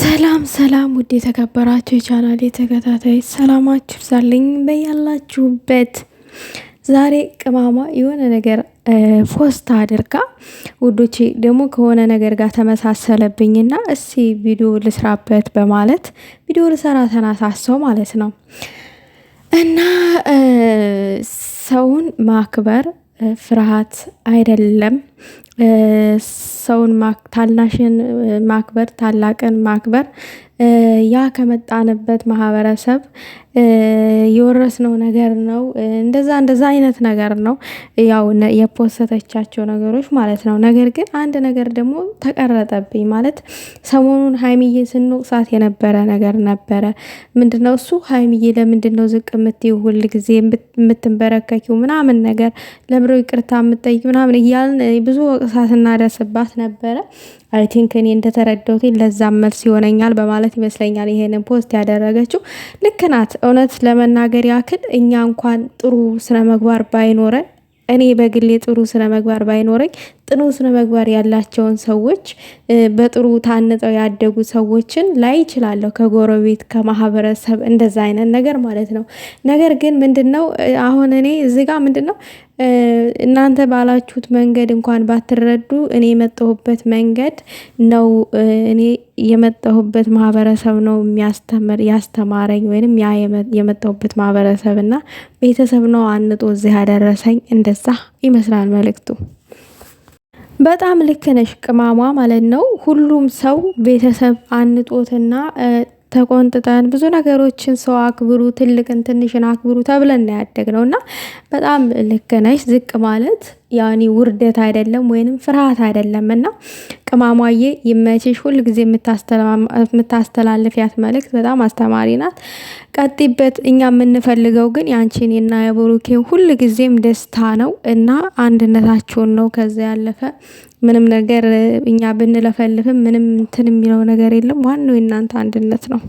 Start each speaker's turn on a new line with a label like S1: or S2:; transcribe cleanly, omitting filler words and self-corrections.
S1: ሰላም ሰላም ውድ የተከበራችሁ የቻናሌ ተከታታዮች ሰላማችሁ ይብዛልኝ በያላችሁበት። ዛሬ ቅማሟ የሆነ ነገር ፖስት አድርጋ ውዶቼ ደግሞ ከሆነ ነገር ጋር ተመሳሰለብኝና እስኪ ቪዲዮ ልስራበት በማለት ቪዲዮ ልሰራ ተነሳሳው ማለት ነው። እና ሰውን ማክበር ፍርሃት አይደለም። ሰውን ታናሽን ማክበር ታላቅን ማክበር ያ ከመጣንበት ማህበረሰብ የወረስነው ነገር ነው። እንደዛ አይነት ነገር ነው ያው የፖሰተቻቸው ነገሮች ማለት ነው። ነገር ግን አንድ ነገር ደግሞ ተቀረጠብኝ ማለት ሰሞኑን ሀይሚዬ ስንወቅሳት የነበረ ነገር ነበረ። ምንድነው እሱ? ሀይሚዬ ለምንድነው ዝቅ የምትይው ሁል ጊዜ የምትንበረከኪው ምናምን ነገር ለምሮ ይቅርታ የምትጠይቅ ምናምን እያልን ብዙ ወቅሳት እናደርስባት ነበረ። አይ ቲንክ እኔ እንደተረዳሁት ለዛም መልስ ይሆነኛል በማለት ይመስለኛል ይሄንን ፖስት ያደረገችው። ልክ ናት። እውነት ለመናገር ያክል እኛ እንኳን ጥሩ ስነ ምግባር ባይኖረን እኔ በግሌ ጥሩ ስነ ምግባር ባይኖረኝ ጥሩ ስነ ምግባር ያላቸውን ሰዎች በጥሩ ታንጠው ያደጉ ሰዎችን ላይ ይችላለሁ ከጎረቤት ከማህበረሰብ እንደዛ አይነት ነገር ማለት ነው። ነገር ግን ምንድነው አሁን እኔ እዚህ ጋር ምንድነው እናንተ ባላችሁት መንገድ እንኳን ባትረዱ እኔ የመጣሁበት መንገድ ነው። እኔ የመጣሁበት ማህበረሰብ ነው ያስተማረኝ ወይንም ያ የመጣሁበት ማህበረሰብ እና ቤተሰብ ነው አንጦ እዚህ ያደረሰኝ። እንደዛ ይመስላል መልእክቱ። በጣም ልክ ነሽ ቅማሟ ማለት ነው። ሁሉም ሰው ቤተሰብ አንጦትና ተቆንጥጠን ብዙ ነገሮችን ሰው አክብሩ ትልቅን ትንሽን አክብሩ ተብለን ያደግነው እና በጣም ልክ ነሽ። ዝቅ ማለት ያኔ ውርደት አይደለም ወይንም ፍርሃት አይደለም። እና ቅማሟዬ ይመችሽ። ሁል ጊዜ የምታስተላልፊያት መልእክት በጣም አስተማሪ ናት። ቀጥይበት። እኛ የምንፈልገው ግን ያንቺን እና የብሩኬን ሁል ጊዜም ደስታ ነው እና አንድነታችሁን ነው። ከዛ ያለፈ ምንም ነገር እኛ ብንለፈልፍም ምንም እንትን የሚለው ነገር የለም። ዋናው የእናንተ አንድነት ነው።